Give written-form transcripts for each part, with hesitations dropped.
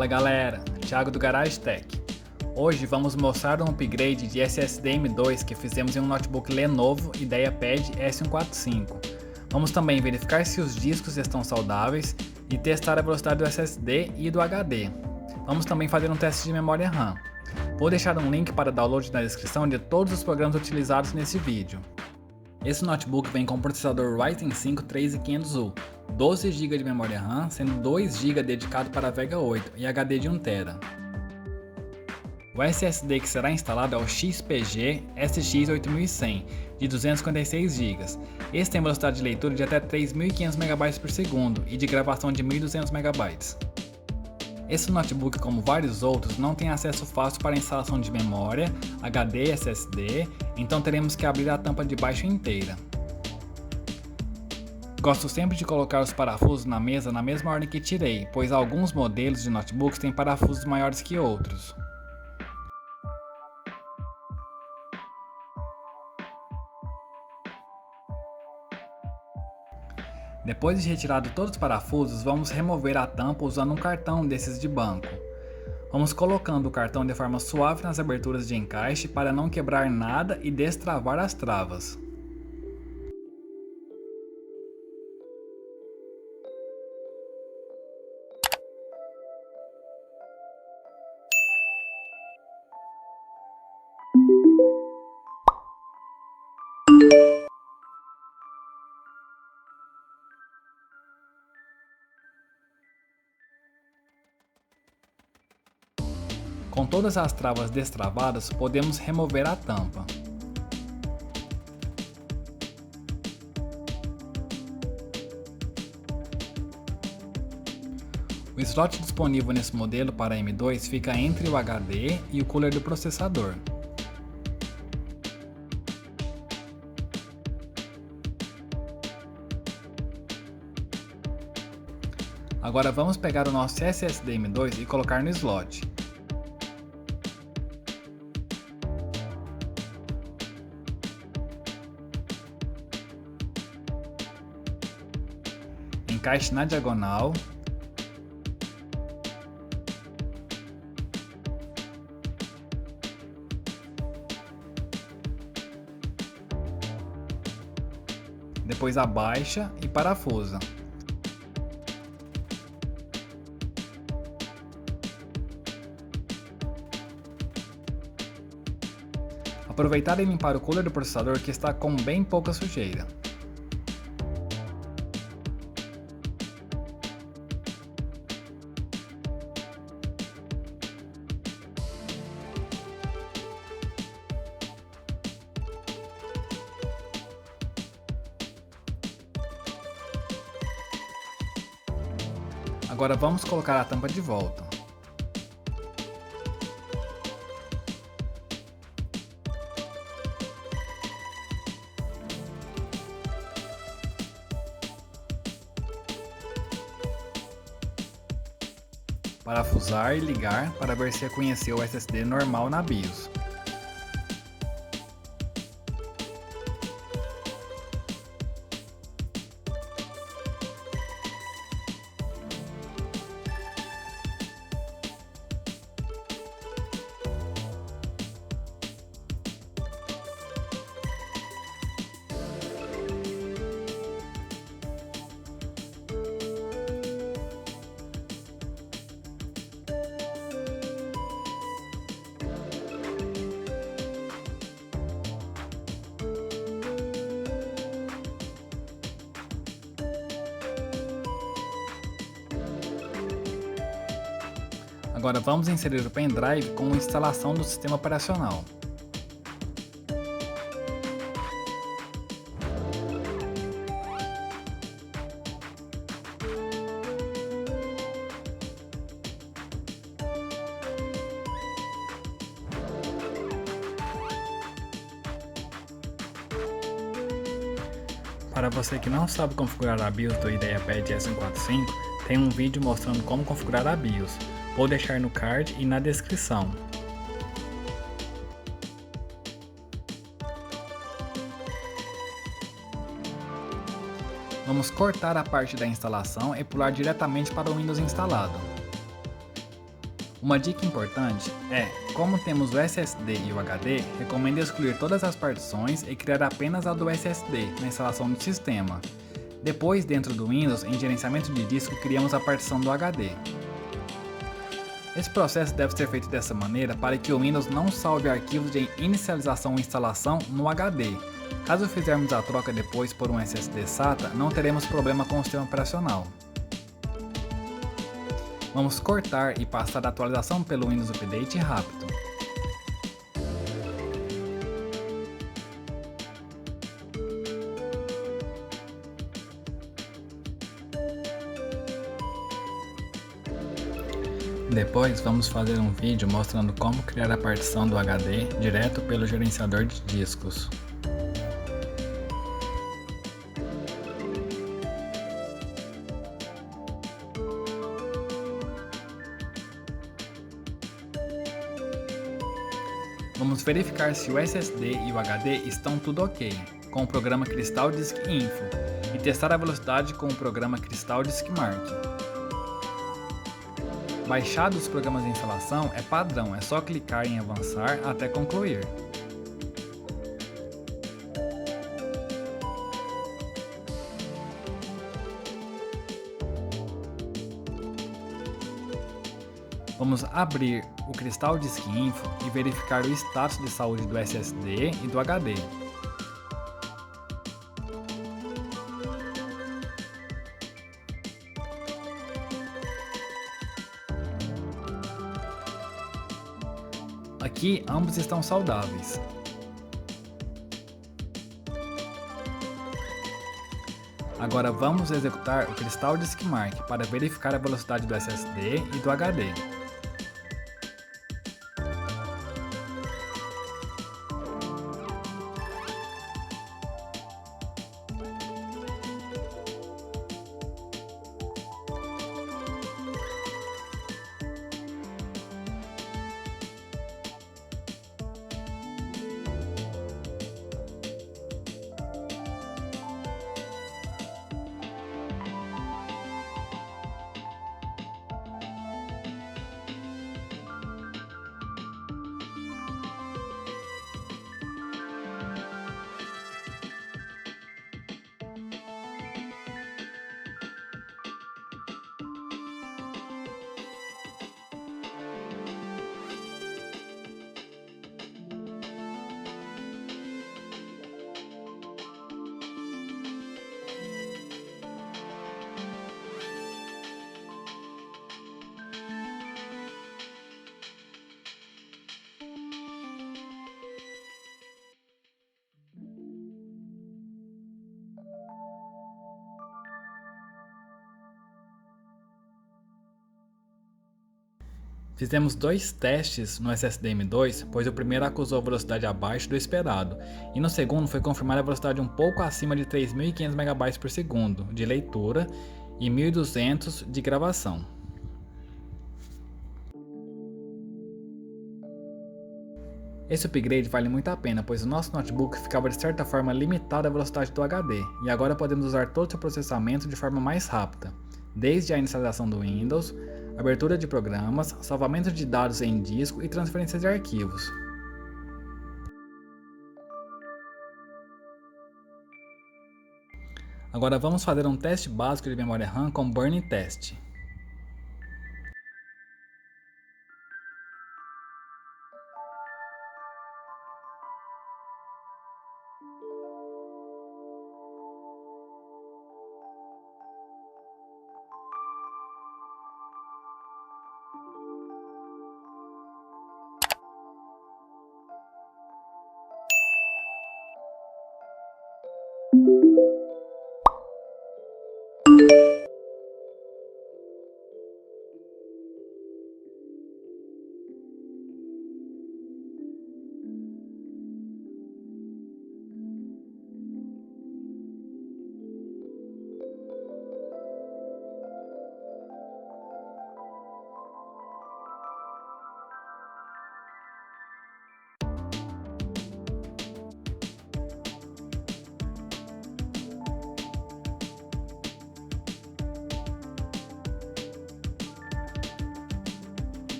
Fala galera, Thiago do Garage Tech. Hoje vamos mostrar um upgrade de SSD M2 que fizemos em um notebook Lenovo IdeaPad S145. Vamos também verificar se os discos estão saudáveis e testar a velocidade do SSD e do HD. Vamos também fazer um teste de memória RAM. Vou deixar um link para download na descrição de todos os programas utilizados nesse vídeo. Esse notebook vem com processador Ryzen 5 3500U, 12 GB de memória RAM, sendo 2 GB dedicado para Vega 8 e HD de 1TB. O SSD que será instalado é o XPG SX8100 de 256 GB. Esse tem velocidade de leitura de até 3.500 MB por segundo e de gravação de 1.200 MB. Esse notebook, como vários outros, não tem acesso fácil para a instalação de memória, HD e SSD, então teremos que abrir a tampa de baixo inteira. Gosto sempre de colocar os parafusos na mesa na mesma ordem que tirei, pois alguns modelos de notebooks têm parafusos maiores que outros. Depois de retirado todos os parafusos, vamos remover a tampa usando um cartão desses de banco. Vamos colocando o cartão de forma suave nas aberturas de encaixe para não quebrar nada e destravar as travas. Com todas as travas destravadas, podemos remover a tampa. O slot disponível nesse modelo para M2 fica entre o HD e o cooler do processador. Agora vamos pegar o nosso SSD M2 e colocar no slot. Encaixe na diagonal. Depois abaixa e parafusa. Aproveitar e limpar o cooler do processador que está com bem pouca sujeira. Agora vamos colocar a tampa de volta. Parafusar e ligar para ver se reconheceu o SSD normal na BIOS. Agora vamos inserir o pendrive com a instalação do sistema operacional. Para você que não sabe configurar a BIOS do IdeaPad S145, tem um vídeo mostrando como configurar a BIOS. Vou deixar no card e na descrição. Vamos cortar a parte da instalação e pular diretamente para o Windows instalado. Uma dica importante é, como temos o SSD e o HD, recomendo excluir todas as partições e criar apenas a do SSD na instalação do sistema. Depois, dentro do Windows, em gerenciamento de disco, criamos a partição do HD. Esse processo deve ser feito dessa maneira para que o Windows não salve arquivos de inicialização ou instalação no HD. Caso fizermos a troca depois por um SSD SATA, não teremos problema com o sistema operacional. Vamos cortar e passar a atualização pelo Windows Update rápido. Depois vamos fazer um vídeo mostrando como criar a partição do HD direto pelo gerenciador de discos. Vamos verificar se o SSD e o HD estão tudo ok, com o programa Crystal Disk Info, e testar a velocidade com o programa Crystal Disk Mark. Baixados os programas de instalação é padrão, é só clicar em avançar até concluir. Vamos abrir o Crystal Disk Info e verificar o status de saúde do SSD e do HD. Aqui ambos estão saudáveis. Agora vamos executar o Crystal Disk Mark para verificar a velocidade do SSD e do HD. Fizemos dois testes no SSD M2, pois o primeiro acusou velocidade abaixo do esperado, e no segundo foi confirmada a velocidade um pouco acima de 3.500 MB por segundo de leitura e 1.200 de gravação. Esse upgrade vale muito a pena, pois o nosso notebook ficava de certa forma limitado à velocidade do HD, e agora podemos usar todo o seu processamento de forma mais rápida, desde a inicialização do Windows, abertura de programas, salvamento de dados em disco e transferência de arquivos. Agora vamos fazer um teste básico de memória RAM com Burn Test.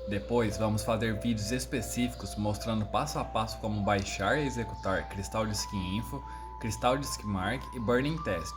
Depois vamos fazer vídeos específicos mostrando passo a passo como baixar e executar Crystal Disk Info, Crystal Disk Mark e Burning Test.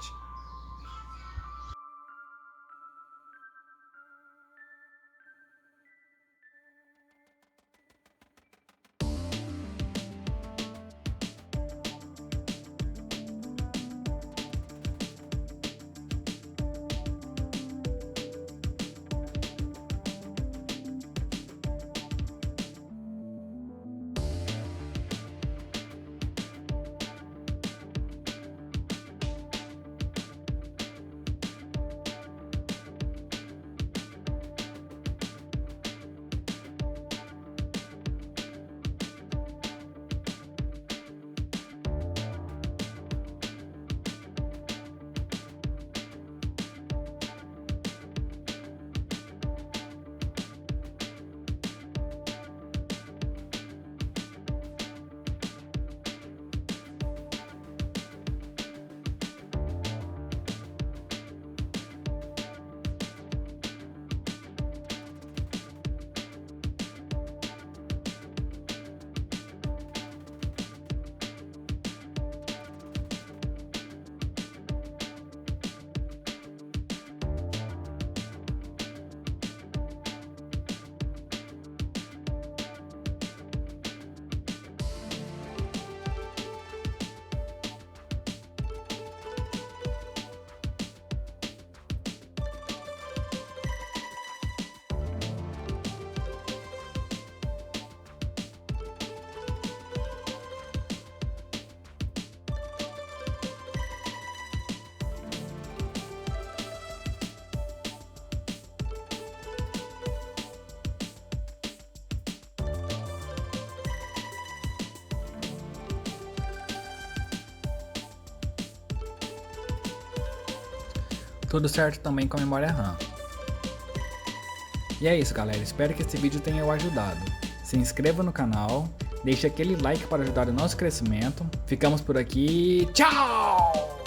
Tudo certo também com a memória RAM. E é isso, galera, espero que esse vídeo tenha o ajudado. Se inscreva no canal, deixe aquele like para ajudar o nosso crescimento. Ficamos por aqui, tchau!